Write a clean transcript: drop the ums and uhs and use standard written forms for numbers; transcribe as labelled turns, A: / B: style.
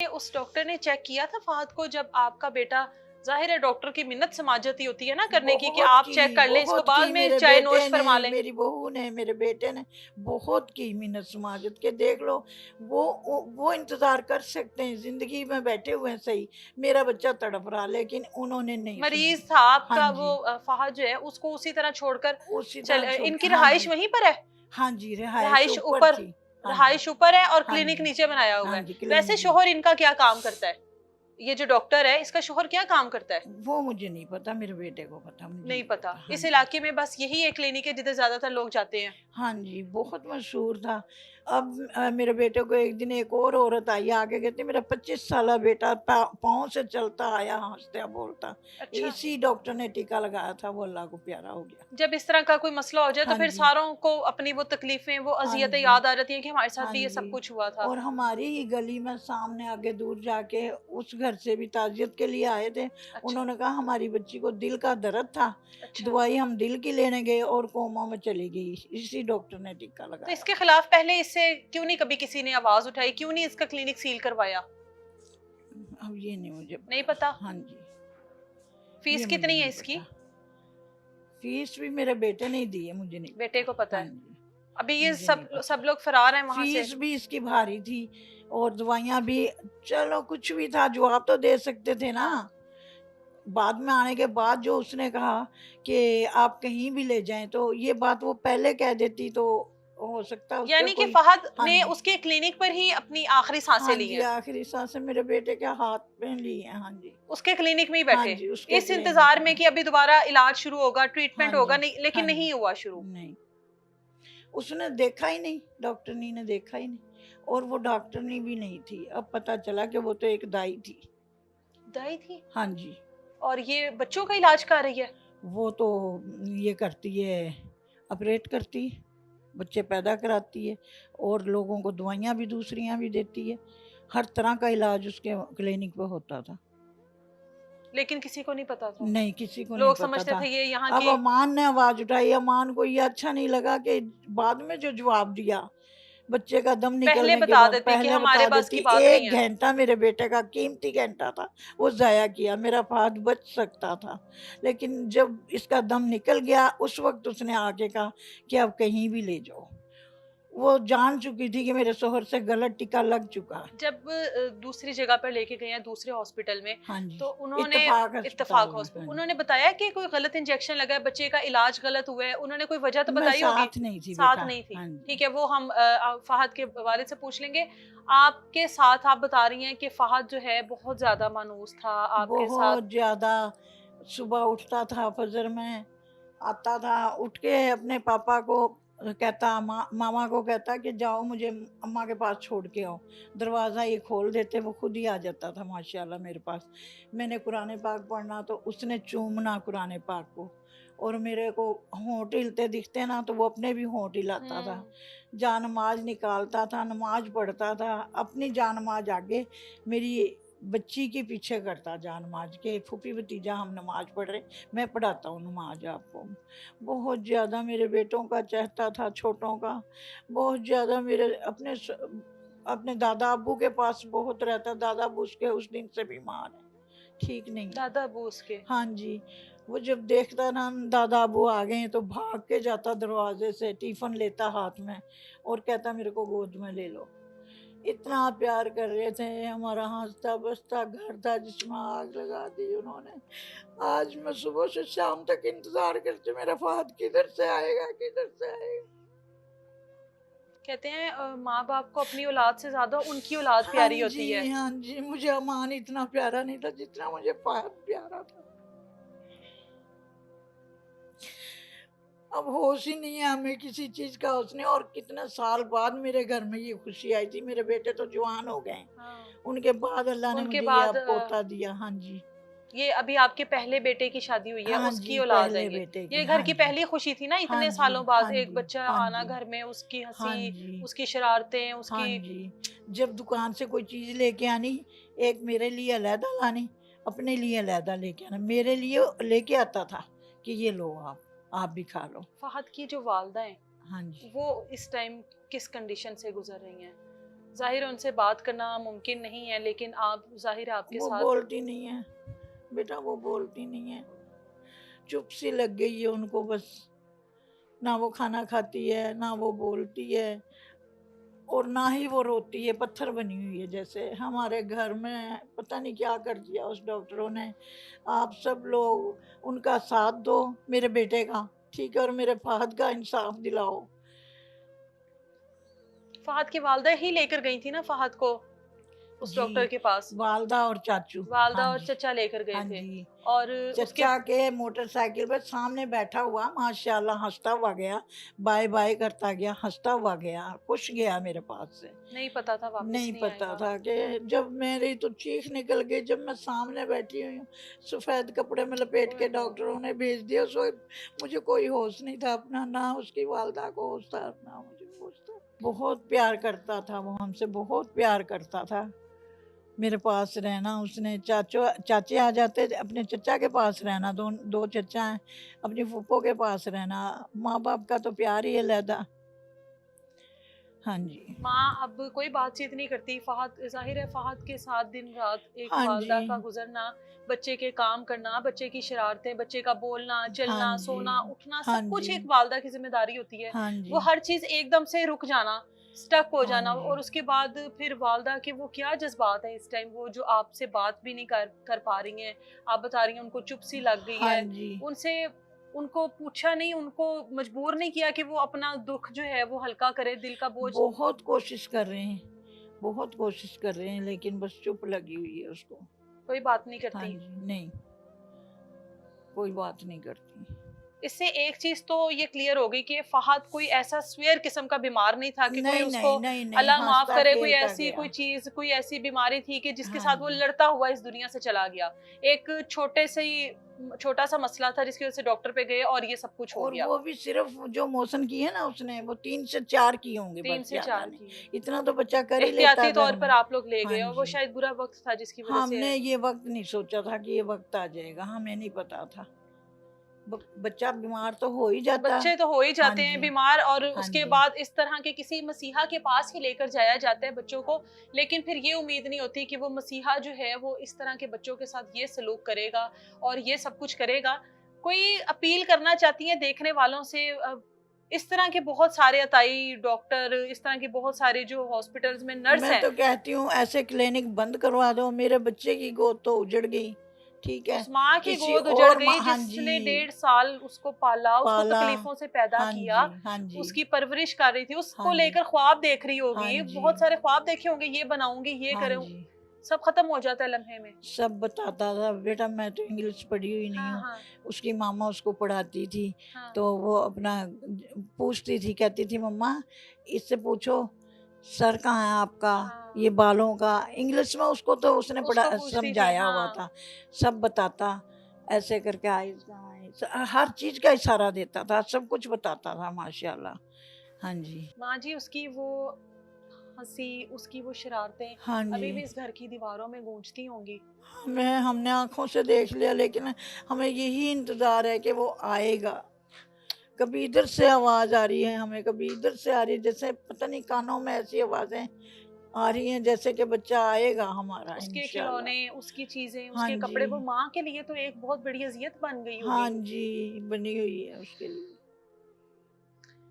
A: उस डॉक्टर ने चेक किया था फहद को जब आपका बेटा, जाहिर है डॉक्टर की मिन्नत समाजत ही होती है ना करने की कि आप चेक कर लें इसको,
B: बहुत
A: बाद
B: की
A: में
B: मेरे
A: चाहे
B: बेटे
A: नोश
B: ने,
A: फरमा लें।
B: मेरी बहू ने, मेरे बेटे ने बहुत की मिन्नत समाजत के। देख लो, वो इंतजार कर सकते हैं, जिंदगी में बैठे हुए हैं सही, मेरा बच्चा तड़प रहा, लेकिन उन्होंने नहीं
A: मरीज
B: सुनी।
A: था
B: हाँ
A: आपका वो
B: जी,
A: फहद जो है उसको उसी तरह छोड़कर
B: उसी
A: चल,
B: तरह छोड़ के।
A: इनकी
B: हाँ
A: रहाइश
B: जी,
A: वहीं पर है।
B: हाँ जी, रिहायश
A: रहाइश
B: ऊपर
A: ऊपर,
B: थी। हाँ जी,
A: रहाइश ऊपर है और
B: हाँ
A: क्लिनिक
B: जी,
A: नीचे बनाया हुआ
B: हाँ
A: है।
B: जी,
A: वैसे
B: क्लिनिक।
A: शोहर इनका क्या काम करता है? ये जो डॉक्टर है इसका शोहर क्या काम करता है?
B: वो मुझे नहीं पता, मेरे बेटे को पता, मुझे
A: नहीं
B: नहीं
A: पता।
B: पता। हाँ
A: इस
B: जी,
A: इलाके में बस यही एक क्लिनिक है जिधर ज्यादातर लोग जाते हैं।
B: हाँ जी, बहुत मशहूर था। अब मेरे बेटे को एक दिन एक और औरत आई आके, कहती मेरा 25 साला बेटा पाँव से चलता आया, हंसता बोलता,
A: अच्छा,
B: इसी डॉक्टर ने टीका लगाया था, वो अल्लाह को प्यारा हो गया।
A: जब इस तरह का कोई मसला हो जाए तो
B: हाँ
A: फिर
B: जी,
A: सारों को अपनी वो तकलीफें, वो
B: हाँ
A: अज़ियतें
B: जी,
A: याद आ जाती हैं कि हमारे साथ
B: हाँ
A: भी ये
B: जी।
A: सब कुछ हुआ था।
B: और हमारी ही गली में सामने आगे दूर जाके उस घर से भी ताजियत के लिए आए थे।
A: अच्छा,
B: उन्होंने कहा हमारी बच्ची को दिल का दर्द था,
A: अच्छा।
B: दवाई हम दिल की लेने गए और कोमा में चली गई, इसी डॉक्टर ने टीका
A: तो
B: लगाया।
A: इसके खिलाफ पहले इससे क्यों नहीं कभी किसी ने आवाज़ उठाई? क्यों नहीं इसका क्लिनिक सील करवाया?
B: अब ये नहीं मुझे
A: नहीं
B: पता।
A: पता?
B: हाँ जी,
A: फीस
B: ये मुझे
A: कितनी है
B: नहीं
A: इसकी?
B: पता। फीस भी मेरे बेटे ने ही दी है, मुझे नहीं
A: बेटे
B: पता।
A: को पता
B: हाँ
A: है।
B: जी,
A: अभी ये
B: मुझे नहीं
A: सब
B: पता।
A: लोग फरार हैं वहाँ से।
B: फीस भी इसकी भारी थी और दवाइयाँ भी, चलो कुछ भी था, जवाब तो दे सकते थे ना।
A: हाँ।
B: बाद में आने के बाद जो उसने कहा कि आप कहीं भी ले जाएँ, तो ये बात वो पहले कह देती तो हो सकता है उसका
A: यानी कि
B: कोई।
A: फहद
B: हाँ
A: ने
B: जी,
A: उसके क्लिनिक पर ही अपनी आखिरी
B: हाँ
A: सांसें ली
B: जी,
A: हैं।
B: आखिरी साँसें मेरे बेटे के हाथ में ली हैं। हाँ जी,
A: उसके क्लिनिक में ही
B: हाँ
A: बैठे।
B: जी, उसके
A: इस
B: क्लिनिक
A: इंतज़ार में
B: में।
A: कि अभी दोबारा इलाज शुरू होगा,
B: हाँ
A: ट्रीटमेंट होगा,
B: जी,
A: नहीं,
B: हाँ
A: लेकिन
B: जी,
A: नहीं हुआ शुरू।
B: नहीं। उसने देखा ही नहीं, डॉक्टरनी ने देखा ही नहीं, और वो डॉक्टरनी भी नहीं थी। अब पता चला कि वो तो एक दाई थी।
A: दाई थी?
B: हाँ जी,
A: और ये बच्चों का इलाज कर रही है?
B: वो तो ये करती है, ऑपरेट करती है, बच्चे पैदा कराती है और लोगों को दवाइयाँ भी दूसरियाँ भी देती है। हर तरह का इलाज उसके क्लिनिक पे होता था।
A: लेकिन किसी को नहीं पता था।
B: नहीं, किसी को नहीं
A: लोग
B: पता
A: समझते
B: था।
A: थे ये यहाँ
B: अब
A: की।
B: अमान ने आवाज़ उठाई, अमान को ये अच्छा नहीं लगा कि बाद में जो जवाब दिया, बच्चे का दम
A: पहले
B: निकलने के
A: बता
B: बाद
A: देती कि
B: पहले
A: हमारे
B: बता
A: बस
B: देती।
A: की बात नहीं
B: 1
A: है।
B: घंटा मेरे बेटे का कीमती घंटा था, वो ज़ाया किया, मेरा फ़हद बच सकता था। लेकिन जब इसका दम निकल गया, उस वक़्त उसने आके कहा कि अब कहीं भी ले जाओ। वो जान चुकी थी कि मेरे शौहर से गलत टिका लग चुका है।
A: जब दूसरी जगह पर लेके गए हैं, दूसरे हॉस्पिटल में,
B: हाँ जी,
A: तो उन्होंने
B: इत्तेफ़ाक अस्पताल
A: इत्तेफाक
B: में।
A: हॉस्पिटल,
B: हाँ जी।
A: उन्होंने बताया कि कोई गलत इंजेक्शन लगा है, बच्चे का इलाज गलत हुआ है, उन्होंने कोई वजह तो
B: मैं
A: बताई होगी।
B: साथ नहीं थी
A: साथ
B: बेटा।
A: नहीं थी।
B: हाँ जी।
A: ठीक है, वो हम फहद के वालिद से पूछ लेंगे। आपके साथ आप बता रही हैं कि फहद जो है बहुत ज्यादा मानूस था आपके साथ।
B: बहुत ज़्यादा। सुबह उठता था फजर में, आता था, उठ के अपने पापा को कहता, मामा को कहता कि जाओ मुझे अम्मा के पास छोड़ के आओ। दरवाज़ा ये खोल देते, वो खुद ही आ जाता था माशाल्लाह मेरे पास। मैंने कुरान पाक पढ़ना तो उसने चूमना कुरान पाक को, और मेरे को होंठ हिलते दिखते ना तो वो अपने भी होंठ हिलाता था।
A: हम्म।
B: जानमाज निकालता था, नमाज पढ़ता था, अपनी जानमाज आगे मेरी बच्ची के पीछे करता, जानमाज के फूफी भतीजा हम नमाज पढ़ रहे, मैं पढ़ाता हूँ नमाज आपको। बहुत ज़्यादा मेरे बेटों का चाहता था, छोटों का। बहुत ज़्यादा मेरे अपने दादा अब्बू के पास बहुत रहता। दादा अब्बू उसके उस दिन से बीमार है, ठीक नहीं है।
A: दादा अबू उसके।
B: हाँ जी, वो जब देखता ना दादा अब्बू आ गए हैं तो भाग के जाता दरवाजे से, टिफ़िन लेता हाथ में और कहता मेरे को गोद में ले लो। इतना प्यार कर रहे थे, हमारा हँसता बसता घर था जिसमें आग लगा दी उन्होंने। आज मैं सुबह से शाम तक इंतज़ार करती, मेरा फ़हद किधर से आएगा, किधर से आएगा?
A: कहते हैं माँ बाप को अपनी औलाद से ज्यादा उनकी औलाद
B: हाँ
A: प्यारी होती है।
B: जी, हाँ जी, मुझे अमान इतना प्यारा नहीं था जितना मुझे फ़हद प्यारा था। अब होश ही नहीं है हमें किसी चीज़ का, उसने और कितने साल बाद मेरे घर में ये खुशी आई थी। मेरे बेटे तो जवान हो गए,
A: हाँ।
B: उनके बाद अल्लाह ने
A: उनके
B: मुझे ये
A: बाद
B: अब पोता दिया। हाँ जी,
A: ये अभी आपके पहले बेटे की शादी हुई है,
B: हाँ
A: उसकी
B: जी,
A: औलाद है
B: पहले
A: ये।
B: बेटे की।
A: ये घर
B: हाँ
A: की
B: जी,
A: पहली खुशी थी ना
B: हाँ
A: इतने
B: जी,
A: सालों बाद
B: हाँ
A: एक
B: जी,
A: बच्चा
B: हाँ
A: आना
B: जी,
A: घर में, उसकी
B: हाँ
A: हंसी,
B: जी,
A: उसकी शरारतें,
B: हाँ
A: उसकी।
B: जी। जब दुकान से कोई चीज़ लेके आनी, एक मेरे लिए अलहदा लानी, अपने लिए अलहदा लेके आना। मेरे लिए लेके आता था कि ये लो आप भी खा लो।
A: फहद की जो वालदा हैं
B: हाँ जी।
A: वो इस टाइम किस कंडीशन से गुजर रही हैं? जाहिर है उनसे बात करना मुमकिन नहीं है, लेकिन आप जाहिर है आपके
B: वो
A: साथ
B: बोलती नहीं है बेटा, वो बोलती नहीं है, चुप सी लग गई है उनको बस। ना वो खाना खाती है, ना वो बोलती है, और ना ही वो रोती है, पत्थर बनी हुई है जैसे। हमारे घर में पता नहीं क्या कर दिया उस डॉक्टरों ने। आप सब लोग उनका साथ दो, मेरे बेटे का, ठीक है, और मेरे फहद का इंसाफ दिलाओ।
A: फहद की वालदा ही लेकर गई थी ना फहद को उस
B: जी,
A: डॉक्टर के पास।
B: वालदा और चाचू। हाँ
A: वालदा और
B: जी,
A: चचा लेकर गए
B: हाँ
A: थे।
B: जी।
A: और उसके
B: चचा के मोटरसाइकिल पे सामने बैठा हुआ माशाल्लाह हंसता हुआ गया, बाय बाय करता गया, हंसता हुआ गया, खुश गया मेरे पास से।
A: नहीं पता था वापस
B: नहीं
A: नहीं
B: पता
A: आएगा।
B: था कि जब मेरी तो चीख निकल गई, जब मैं सामने बैठी हुई हूँ, सफेद कपड़े में लपेट
A: ओए
B: के
A: हो।
B: डॉक्टरों ने भेज दिया। सो मुझे कोई होश नहीं था अपना, ना उसकी वालदा को होश था, ना मुझे होश था। बहुत प्यार करता था वो हमसे, बहुत प्यार करता था। मेरे पास रहना उसने, चाचे आ जाते थे, अपने चचा के पास रहना, दो चचा हैं, अपनी फूफो के पास रहना। माँ बाप का तो प्यार ही अलग। हाँ जी।
A: माँ अब कोई बातचीत नहीं करती। फहद जाहिर है फहद के साथ दिन रात एक
B: हाँ जी।
A: वालदा का गुजरना, बच्चे के काम करना, बच्चे की शरारतें, बच्चे का बोलना
B: हाँ
A: चलना
B: जी।
A: सोना उठना,
B: हाँ
A: सब कुछ
B: जी।
A: एक वालदा की जिम्मेदारी होती है।
B: हाँ
A: वो
B: जी।
A: हर चीज एकदम से रुक जाना, स्टक हो
B: हाँ
A: जाना,
B: जी।
A: और उसके बाद फिर वालदा के वो क्या जज्बात है इस टाइम, वो जो आपसे बात भी नहीं कर पा रही हैं। आप बता रही हैं उनको चुप सी लग गई
B: हाँ
A: है।
B: जी।
A: उनसे उनको पूछा नहीं, उनको मजबूर नहीं किया कि वो अपना दुख जो है वो हल्का करे, दिल का बोझ।
B: बहुत कोशिश कर रहे हैं, बहुत कोशिश कर रहे हैं, लेकिन बस चुप लगी हुई है उसको।
A: कोई बात नहीं
B: हाँ
A: करती।
B: जी, नहीं, कोई बात नहीं करती।
A: इससे एक चीज तो ये क्लियर हो गई कि फहद कोई ऐसा स्वेयर किस्म का बीमार नहीं था कि कोई
B: नहीं
A: उसको,
B: नहीं नहीं नहीं,
A: अल्लाह माफ
B: हंसता
A: करे, कोई
B: खेलता
A: ऐसी
B: गया।
A: कोई चीज, कोई ऐसी बीमारी थी कि जिसके
B: हाँ
A: साथ वो
B: जी।
A: लड़ता हुआ इस दुनिया से चला गया। एक छोटा सा मसला था जिसकी वजह से डॉक्टर पे गए और ये सब कुछ हो
B: और
A: गया।
B: वो भी सिर्फ जो मोशन किए ना उसने, वो 3 से 4 किए होंगे,
A: तीन
B: बस
A: से
B: ज्यादा
A: चार
B: नहीं।
A: की
B: इतना तो बच्चा कर ही लेता
A: एहतियाती
B: घर
A: तौर पर
B: में।
A: आप लोग ले
B: हाँ
A: गए, और वो
B: जी।
A: शायद बुरा वक्त था जिसकी वजह से।
B: हमने ये वक्त नहीं सोचा था कि ये वक्त आ जाएगा, हमें नहीं पता था। बच्चा बीमार तो हो ही जाता।
A: बच्चे तो हो ही
B: हाँ
A: जाते हैं
B: जी।
A: बीमार, और
B: हाँ
A: उसके
B: जी।
A: बाद इस तरह के किसी मसीहा के पास ही लेकर जाया जाता है बच्चों को। लेकिन फिर ये उम्मीद नहीं होती कि वो मसीहा जो है वो इस तरह के बच्चों के साथ ये सलूक करेगा और ये सब कुछ करेगा। कोई अपील करना चाहती हैं देखने वालों से? इस तरह के बहुत सारे अताई डॉक्टर, इस तरह के बहुत सारे जो हॉस्पिटल्स में नर्स
B: मैं
A: हैं,
B: तो कहती हूँ ऐसे क्लिनिक बंद करवा दो, मेरे बच्चे की गोद तो उजड़ गई, ठीक है।
A: उस माँ की
B: किसी
A: गोद उजड़
B: और
A: गई
B: हाँ
A: जिसने
B: जी।
A: 1.5 साल उसको पाला, उसको
B: पाला।
A: तकलीफों से पैदा
B: हाँ
A: किया,
B: जी। हाँ जी।
A: उसकी परवरिश कर रही थी,
B: हाँ
A: उसको
B: जी।
A: लेकर ख्वाब देख रही
B: हाँ
A: होगी,
B: जी।
A: बहुत सारे ख्वाब देखे होंगे, ये बनाऊंगी, ये
B: हाँ
A: करूं,
B: जी।
A: सब खत्म हो जाता है लम्हे में।
B: सब बताता था। बेटा मैं तो इंग्लिश पढ़ी हुई नहीं
A: हाँ
B: हूँ,
A: हाँ
B: उसकी मामा उसको पढ़ाती थी,
A: हाँ
B: तो वो अपना पूछती थी, कहती थी मम्मा इससे पूछो सर कहाँ है आपका,
A: हाँ।
B: ये बालों का, इंग्लिश में उसको तो उसने
A: उसको
B: पढ़ा
A: पूछती थी,
B: समझाया हुआ
A: हाँ।
B: था, सब बताता। ऐसे करके आइज कहाँ है, हर चीज का इशारा देता था, सब कुछ बताता था माशाल्लाह। हाँ जी।
A: माँ जी उसकी वो हंसी, उसकी वो शरारतें
B: हाँ जी।
A: अभी भी इस घर की दीवारों में गूंजती होंगी।
B: हमने आंखों से देख लिया, लेकिन हमें यही इंतजार है कि वो आएगा। कभी इधर से आवाज आ रही है हमें, कभी इधर से आ रही है, जैसे पता नहीं कानों में ऐसी आवाजें आ रही हैं जैसे कि बच्चा आएगा हमारा
A: उसके
B: इंशाल्लाह।
A: खिलौने, उसकी चीजें,
B: हाँ
A: उसके
B: जी।
A: कपड़े, वो माँ के लिए तो एक बहुत बड़ी अजियत बन गई
B: हाँ
A: होगी।
B: जी, बनी हुई है उसके लिए।